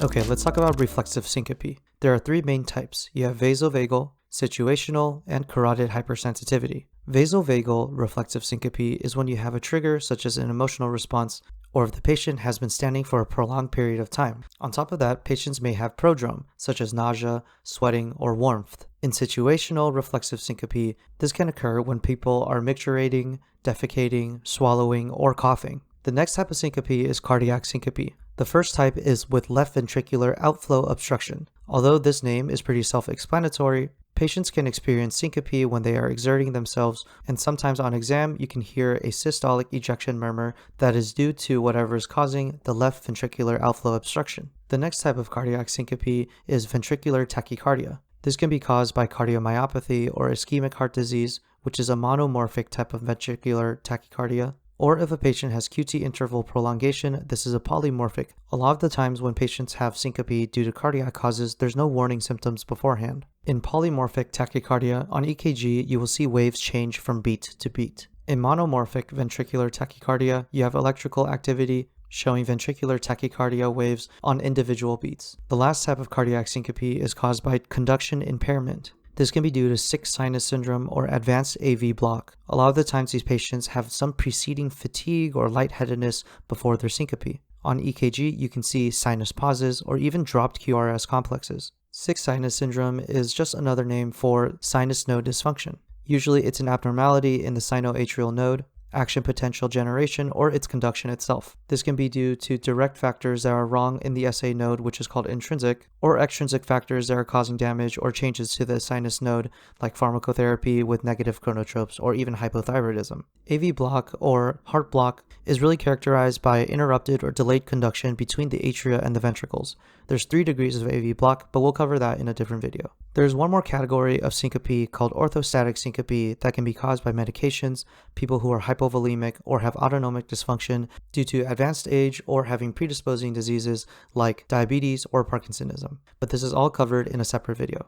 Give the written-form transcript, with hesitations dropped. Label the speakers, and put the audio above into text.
Speaker 1: Okay, let's talk about reflexive syncope. There are three main types. You have vasovagal, situational, and carotid hypersensitivity. Vasovagal reflexive syncope is when you have a trigger such as an emotional response or if the patient has been standing for a prolonged period of time. On top of that, patients may have prodrome, such as nausea, sweating, or warmth. In situational reflexive syncope, this can occur when people are micturating, defecating, swallowing, or coughing. The next type of syncope is cardiac syncope. The first type is with left ventricular outflow obstruction. Although this name is pretty self-explanatory, patients can experience syncope when they are exerting themselves, and sometimes on exam you can hear a systolic ejection murmur that is due to whatever is causing the left ventricular outflow obstruction. The next type of cardiac syncope is ventricular tachycardia. This can be caused by cardiomyopathy or ischemic heart disease, which is a monomorphic type of ventricular tachycardia. Or if a patient has QT interval prolongation, this is a polymorphic. A lot of the times when patients have syncope due to cardiac causes, there's no warning symptoms beforehand. In polymorphic tachycardia, on EKG, you will see waves change from beat to beat. In monomorphic ventricular tachycardia, you have electrical activity showing ventricular tachycardia waves on individual beats. The last type of cardiac syncope is caused by conduction impairment. This can be due to sick sinus syndrome or advanced AV block. A lot of the times these patients have some preceding fatigue or lightheadedness before their syncope. On EKG, you can see sinus pauses or even dropped QRS complexes. Sick sinus syndrome is just another name for sinus node dysfunction. Usually it's an abnormality in the sinoatrial node, action potential generation, or its conduction itself. This can be due to direct factors that are wrong in the SA node, which is called intrinsic, or extrinsic factors that are causing damage or changes to the sinus node, like pharmacotherapy with negative chronotropes or even hypothyroidism. AV block or heart block is really characterized by interrupted or delayed conduction between the atria and the ventricles. There's 3 degrees of AV block, but we'll cover that in a different video. There's one more category of syncope called orthostatic syncope that can be caused by medications, people who are hypovolemic or have autonomic dysfunction due to advanced age or having predisposing diseases like diabetes or Parkinsonism. But this is all covered in a separate video.